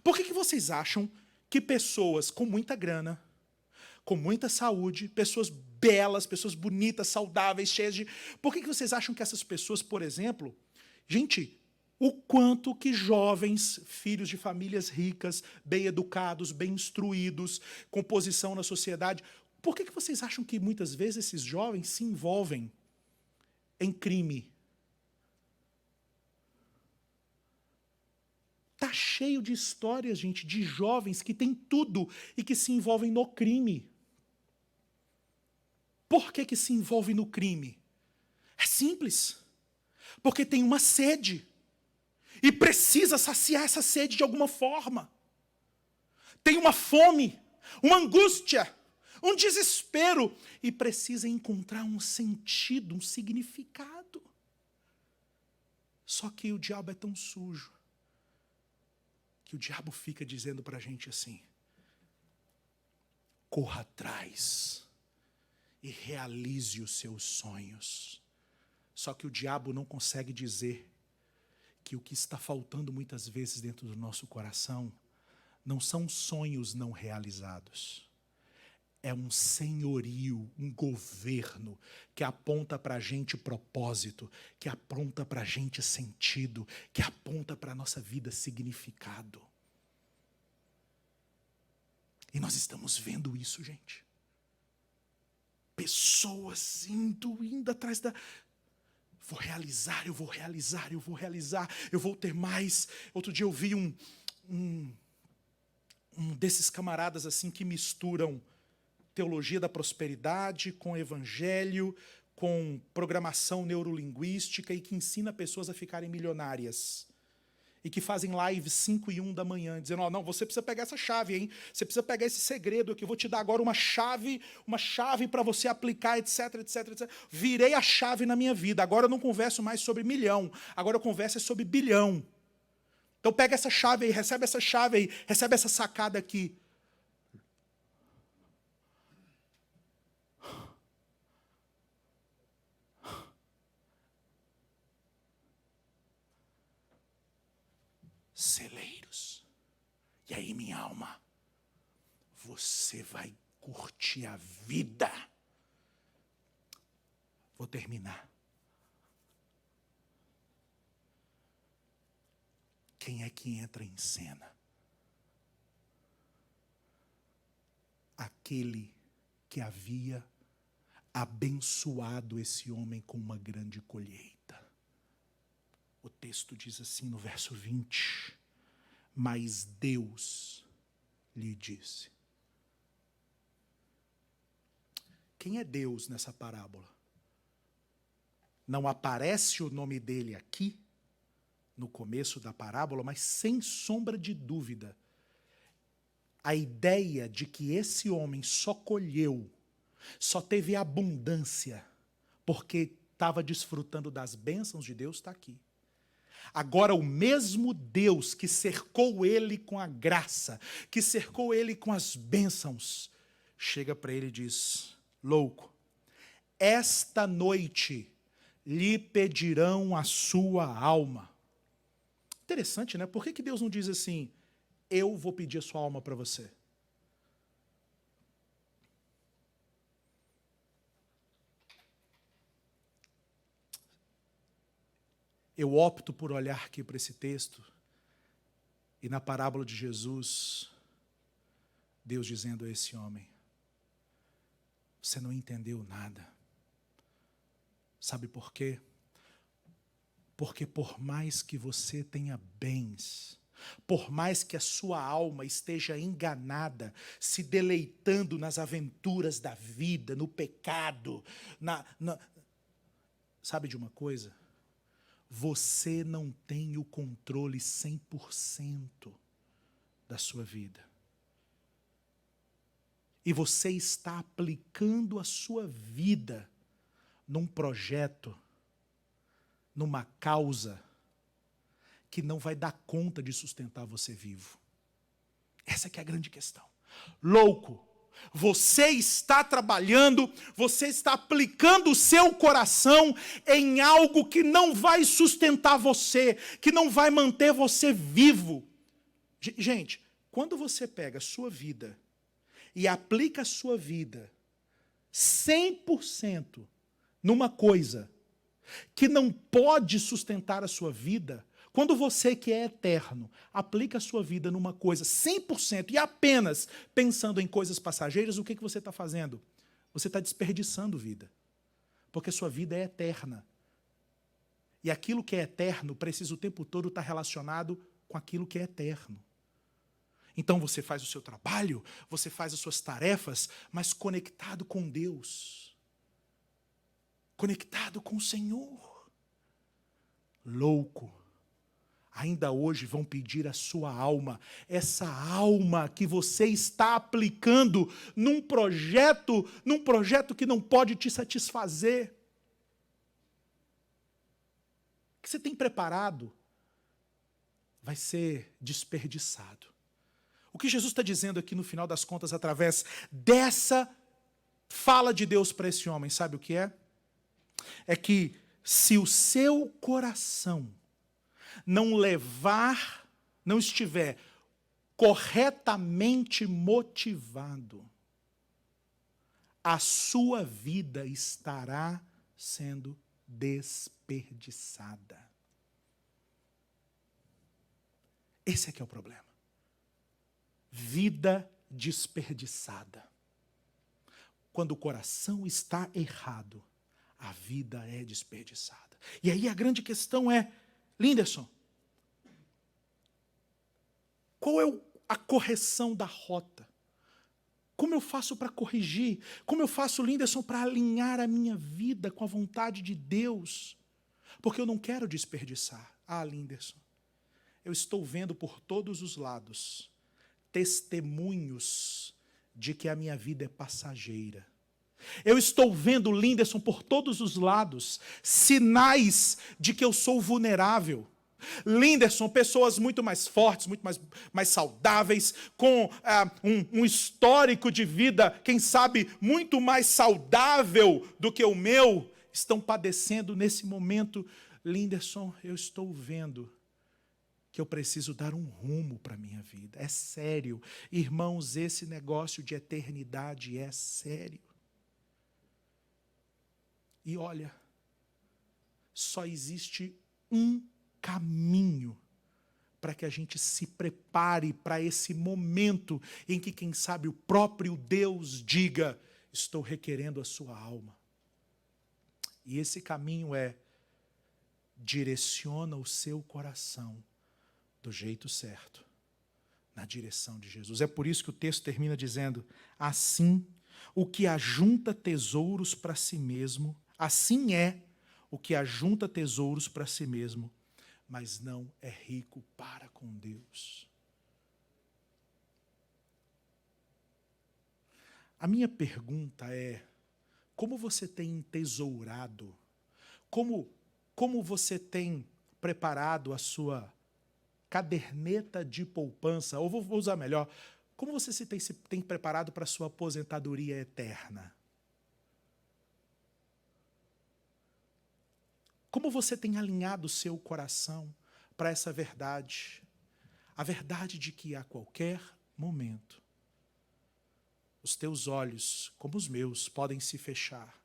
Por que vocês acham que pessoas com muita grana, com muita saúde, pessoas belas, pessoas bonitas, saudáveis, cheias de... Por que vocês acham que essas pessoas, por exemplo... Gente, o quanto que jovens, filhos de famílias ricas, bem educados, bem instruídos, com posição na sociedade... Por que vocês acham que muitas vezes esses jovens se envolvem em crime? Está cheio de histórias, gente, de jovens que têm tudo e que se envolvem no crime. Por que se envolve no crime? É simples. Porque tem uma sede. E precisa saciar essa sede de alguma forma. Tem uma fome, uma angústia, um desespero. E precisa encontrar um sentido, um significado. Só que o diabo é tão sujo que o diabo fica dizendo para a gente assim: corra atrás e realize os seus sonhos. Só que o diabo não consegue dizer que o que está faltando muitas vezes dentro do nosso coração não são sonhos não realizados. É um senhorio, um governo que aponta para a gente propósito, que aponta para a gente sentido, que aponta para a nossa vida significado. E nós estamos vendo isso, gente. Pessoas indo atrás da... Vou realizar, eu vou realizar, eu vou realizar, eu vou ter mais. Outro dia eu vi um desses camaradas assim que misturam teologia da prosperidade com evangelho, com programação neurolinguística e que ensina pessoas a ficarem milionárias. E que fazem lives 5 e 1 da manhã, dizendo: ó, não, você precisa pegar essa chave, hein? Você precisa pegar esse segredo aqui, eu vou te dar agora uma chave para você aplicar, etc, etc, etc. Virei a chave na minha vida, agora eu não converso mais sobre milhão, agora eu converso sobre bilhão. Então pega essa chave aí, recebe essa sacada aqui. Celeiros. E aí, minha alma, você vai curtir a vida. Vou terminar. Quem é que entra em cena? Aquele porque havia abençoado esse homem com uma grande colheita. O texto diz assim no verso 20: mas Deus lhe disse. Quem é Deus nessa parábola? Não aparece o nome dele aqui, no começo da parábola, mas sem sombra de dúvida, a ideia de que esse homem só colheu, só teve abundância, porque estava desfrutando das bênçãos de Deus, está aqui. Agora, o mesmo Deus que cercou ele com a graça, que cercou ele com as bênçãos, chega para ele e diz: louco, esta noite lhe pedirão a sua alma. Interessante, né? Por que Deus não diz assim: eu vou pedir a sua alma para você? Eu opto por olhar aqui para esse texto e na parábola de Jesus, Deus dizendo a esse homem: você não entendeu nada. Sabe por quê? Porque por mais que você tenha bens, por mais que a sua alma esteja enganada, se deleitando nas aventuras da vida, no pecado, sabe de uma coisa? Você não tem o controle 100% da sua vida. E você está aplicando a sua vida num projeto, numa causa que não vai dar conta de sustentar você vivo. Essa que é a grande questão. Louco, você está trabalhando, você está aplicando o seu coração em algo que não vai sustentar você, que não vai manter você vivo. Gente, quando você pega a sua vida e aplica a sua vida 100% numa coisa que não pode sustentar a sua vida, quando você que é eterno aplica a sua vida numa coisa 100% e apenas pensando em coisas passageiras, o que você está fazendo? Você está desperdiçando vida. Porque sua vida é eterna. E aquilo que é eterno precisa o tempo todo estar relacionado com aquilo que é eterno. Então você faz o seu trabalho, você faz as suas tarefas, mas conectado com Deus. Conectado com o Senhor. Louco. Ainda hoje vão pedir a sua alma, essa alma que você está aplicando num projeto que não pode te satisfazer. O que você tem preparado vai ser desperdiçado. O que Jesus está dizendo aqui no final das contas, através dessa fala de Deus para esse homem, sabe o que é? É que se o seu coração não estiver corretamente motivado, a sua vida estará sendo desperdiçada. Esse é que é o problema. Vida desperdiçada. Quando o coração está errado, a vida é desperdiçada. E aí a grande questão é, Linderson, qual é a correção da rota? Como eu faço para corrigir? Como eu faço, Linderson, para alinhar a minha vida com a vontade de Deus? Porque eu não quero desperdiçar. Linderson, eu estou vendo por todos os lados testemunhos de que a minha vida é passageira. Eu estou vendo, Linderson, por todos os lados, sinais de que eu sou vulnerável. Linderson, pessoas muito mais fortes, muito mais saudáveis, com um histórico de vida, quem sabe, muito mais saudável do que o meu, estão padecendo nesse momento. Linderson, eu estou vendo que eu preciso dar um rumo para a minha vida. É sério. Irmãos, esse negócio de eternidade é sério. E olha, só existe um caminho para que a gente se prepare para esse momento em que, quem sabe, o próprio Deus diga: estou requerendo a sua alma. E esse caminho direciona o seu coração do jeito certo, na direção de Jesus. É por isso que o texto termina dizendo: assim, o que ajunta tesouros para si mesmo, assim é o que ajunta tesouros para si mesmo, mas não é rico para com Deus. A minha pergunta é: como você tem entesourado? Como você tem preparado a sua caderneta de poupança? Ou vou usar melhor, como você se tem preparado para a sua aposentadoria eterna? Como você tem alinhado o seu coração para essa verdade? A verdade de que a qualquer momento os teus olhos, como os meus, podem se fechar.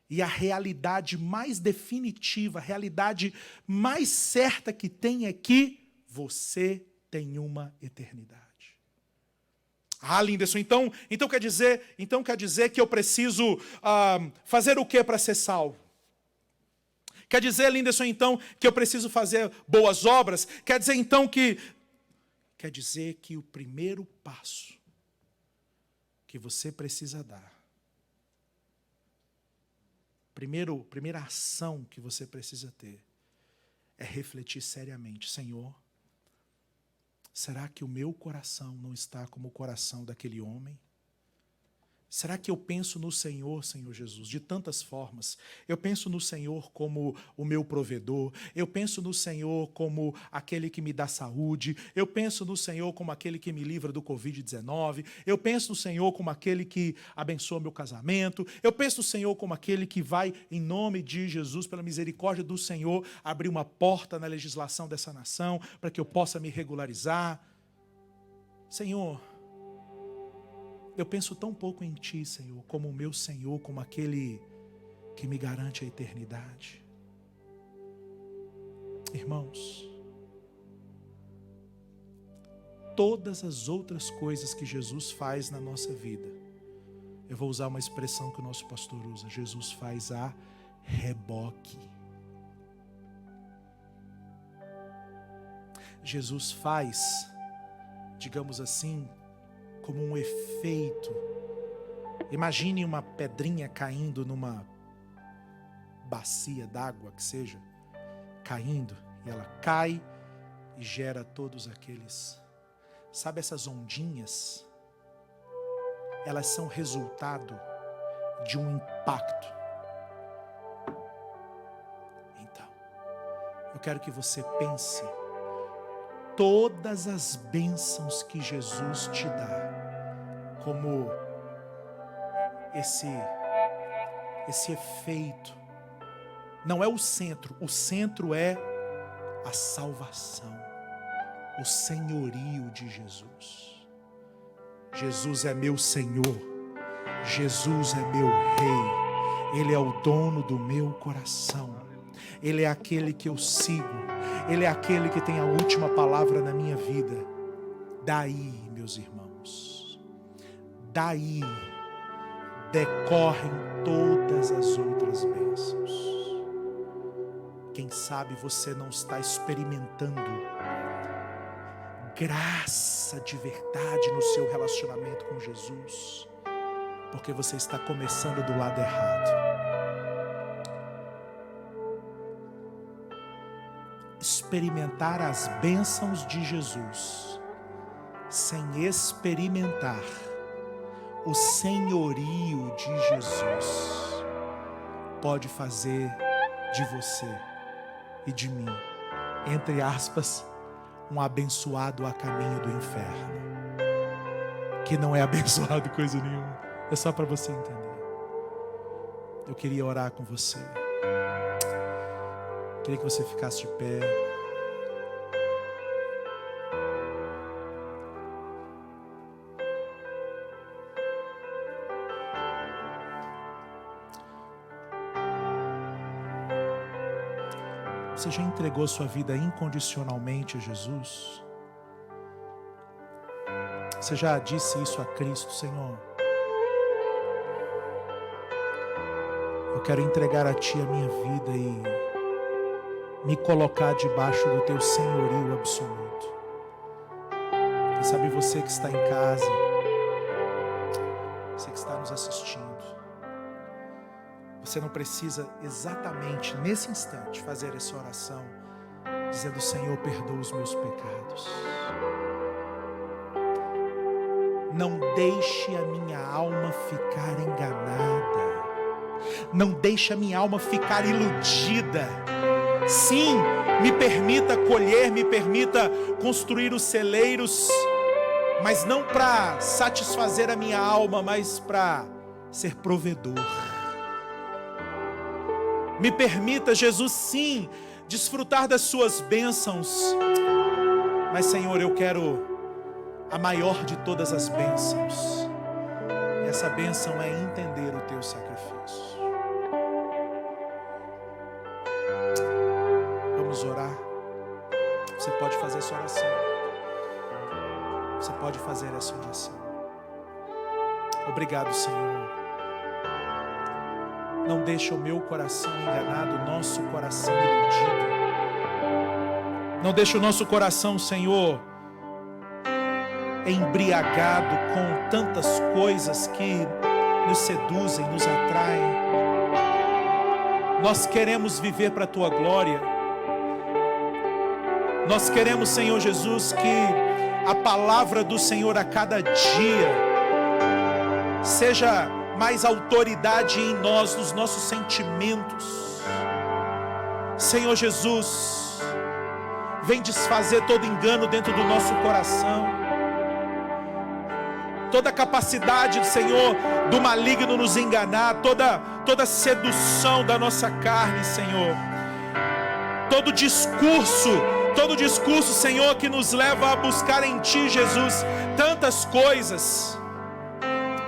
E a realidade mais definitiva, a realidade mais certa que tem é que você tem uma eternidade. Ah, Linderson, então quer dizer que eu preciso fazer o que para ser salvo? Quer dizer, Linderson, então, que eu preciso fazer boas obras? Quer dizer que o primeiro passo que você precisa dar, primeira ação que você precisa ter, é refletir seriamente: Senhor, será que o meu coração não está como o coração daquele homem? Será que eu penso no Senhor, Senhor Jesus, de tantas formas? Eu penso no Senhor como o meu provedor, eu penso no Senhor como aquele que me dá saúde, eu penso no Senhor como aquele que me livra do Covid-19, eu penso no Senhor como aquele que abençoa meu casamento, eu penso no Senhor como aquele que vai, em nome de Jesus, pela misericórdia do Senhor, abrir uma porta na legislação dessa nação, para que eu possa me regularizar. Senhor, eu penso tão pouco em Ti, Senhor, como o meu Senhor, como aquele que me garante a eternidade. Irmãos, todas as outras coisas que Jesus faz na nossa vida, eu vou usar uma expressão que o nosso pastor usa: Jesus faz a reboque. Jesus faz, digamos assim, como um efeito. Imagine uma pedrinha caindo numa bacia d'água, que seja, caindo, e ela cai e gera todos aqueles, sabe, essas ondinhas, elas são resultado de um impacto. Então, eu quero que você pense todas as bênçãos que Jesus te dá, como esse efeito. Não é o centro é a salvação, o senhorio de Jesus. Jesus é meu Senhor, Jesus é meu Rei, Ele é o dono do meu coração, Ele é aquele que eu sigo, Ele é aquele que tem a última palavra na minha vida. Daí, meus irmãos, daí decorrem todas as outras bênçãos. Quem sabe você não está experimentando graça de verdade no seu relacionamento com Jesus, porque você está começando do lado errado. Experimentar as bênçãos de Jesus sem experimentar o senhorio de Jesus pode fazer de você e de mim, entre aspas, um abençoado a caminho do inferno, que não é abençoado coisa nenhuma. É só para você entender. Eu queria orar com você. Queria que você ficasse de pé. Você já entregou sua vida incondicionalmente a Jesus? Você já disse isso a Cristo: Senhor, quero entregar a Ti a minha vida e me colocar debaixo do Teu senhorio absoluto. Quem sabe você que está em casa, você que está nos assistindo, você não precisa exatamente nesse instante fazer essa oração, dizendo: Senhor, perdoa os meus pecados. Não deixe a minha alma ficar enganada. Não deixe a minha alma ficar iludida. Sim, me permita colher, me permita construir os celeiros, mas não para satisfazer a minha alma, mas para ser provedor. Me permita, Jesus, sim, desfrutar das suas bênçãos, mas, Senhor, eu quero a maior de todas as bênçãos, e essa bênção é entender o Teu sacrifício. Vamos orar. Você pode fazer essa oração. Você pode fazer essa oração. Obrigado, Senhor. Não deixa o meu coração enganado, o nosso coração iludido. Não deixa o nosso coração, Senhor, embriagado com tantas coisas que nos seduzem, nos atraem. Nós queremos viver para a Tua glória. Nós queremos, Senhor Jesus, que a palavra do Senhor a cada dia seja mais autoridade em nós, nos nossos sentimentos. Senhor Jesus, vem desfazer todo engano dentro do nosso coração, toda a capacidade, Senhor, do maligno nos enganar, toda sedução da nossa carne, Senhor, todo discurso, Senhor, que nos leva a buscar em Ti, Jesus, tantas coisas,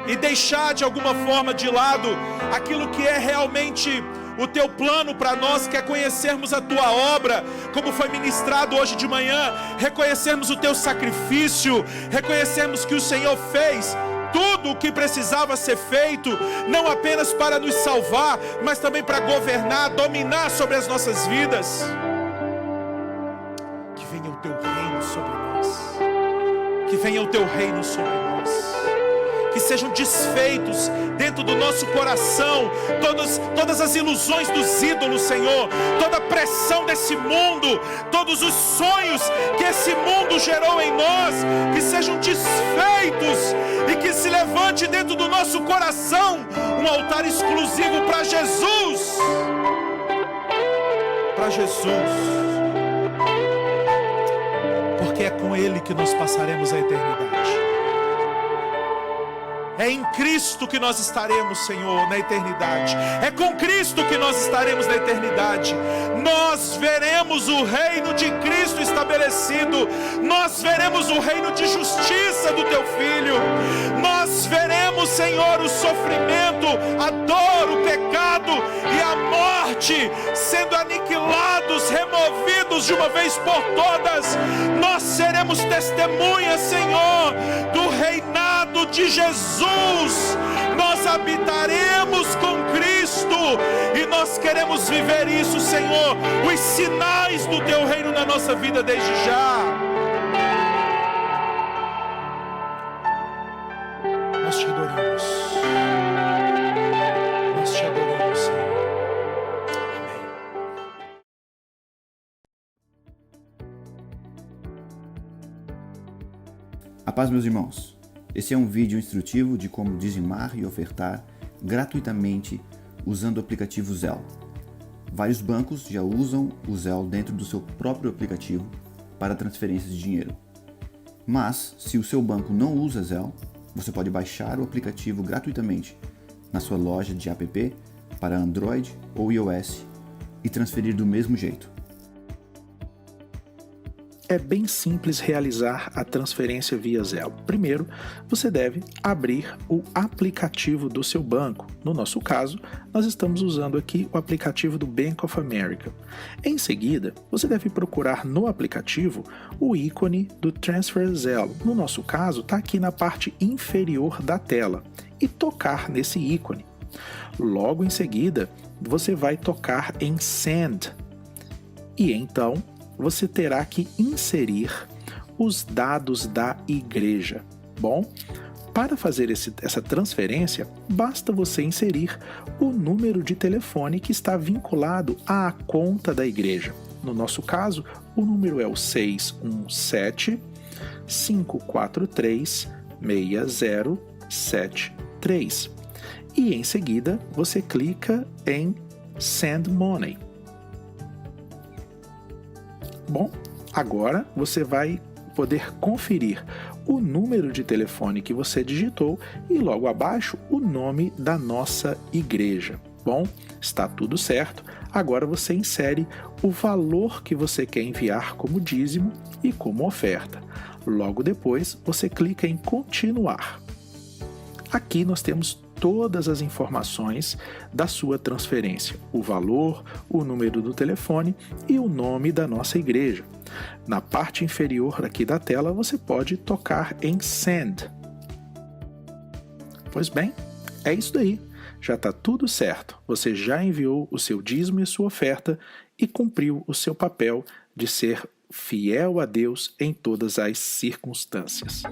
e deixar de alguma forma de lado aquilo que é realmente o Teu plano para nós, que é conhecermos a Tua obra, como foi ministrado hoje de manhã, reconhecermos o Teu sacrifício, reconhecermos que o Senhor fez tudo o que precisava ser feito, não apenas para nos salvar, mas também para governar, dominar sobre as nossas vidas. Que venha o Teu reino sobre nós, que venha o Teu reino sobre nós, que sejam desfeitos dentro do nosso coração todas as ilusões dos ídolos, Senhor, toda a pressão desse mundo, todos os sonhos que esse mundo gerou em nós, que sejam desfeitos e que se levante dentro do nosso coração um altar exclusivo para Jesus. Para Jesus, porque é com Ele que nós passaremos a eternidade. É em Cristo que nós estaremos, Senhor, na eternidade. É com Cristo que nós estaremos na eternidade. Nós veremos o reino de Cristo estabelecido. Nós veremos o reino de justiça do Teu Filho. Nós veremos, Senhor, o sofrimento, a dor, o pecado e a morte sendo aniquilados, removidos de uma vez por todas. Nós seremos testemunhas, Senhor, do reinado de Jesus. Nós habitaremos com Cristo e nós queremos viver isso, Senhor, os sinais do Teu reino na nossa vida desde já. Nós Te adoramos. Nós Te adoramos, Senhor. Amém. A paz, meus irmãos. Esse é um vídeo instrutivo de como dizimar e ofertar gratuitamente usando o aplicativo Zelle. Vários bancos já usam o Zelle dentro do seu próprio aplicativo para transferências de dinheiro. Mas, se o seu banco não usa Zelle, você pode baixar o aplicativo gratuitamente na sua loja de app para Android ou iOS e transferir do mesmo jeito. É bem simples realizar a transferência via Zelle. Primeiro, você deve abrir o aplicativo do seu banco. No nosso caso, nós estamos usando aqui o aplicativo do Bank of America. Em seguida, você deve procurar no aplicativo o ícone do Transfer Zelle. No nosso caso, está aqui na parte inferior da tela. E tocar nesse ícone. Logo em seguida, você vai tocar em Send. E então você terá que inserir os dados da igreja. Bom, para fazer essa transferência, basta você inserir o número de telefone que está vinculado à conta da igreja. No nosso caso, o número é o 617-543-6073. E em seguida, você clica em Send Money. Bom, agora você vai poder conferir o número de telefone que você digitou e logo abaixo o nome da nossa igreja. Bom, está tudo certo. Agora você insere o valor que você quer enviar como dízimo e como oferta. Logo depois, você clica em continuar. Aqui nós temos todas as informações da sua transferência, o valor, o número do telefone e o nome da nossa igreja. Na parte inferior aqui da tela, você pode tocar em Send. Pois bem, é isso daí. Já está tudo certo. Você já enviou o seu dízimo e sua oferta e cumpriu o seu papel de ser fiel a Deus em todas as circunstâncias.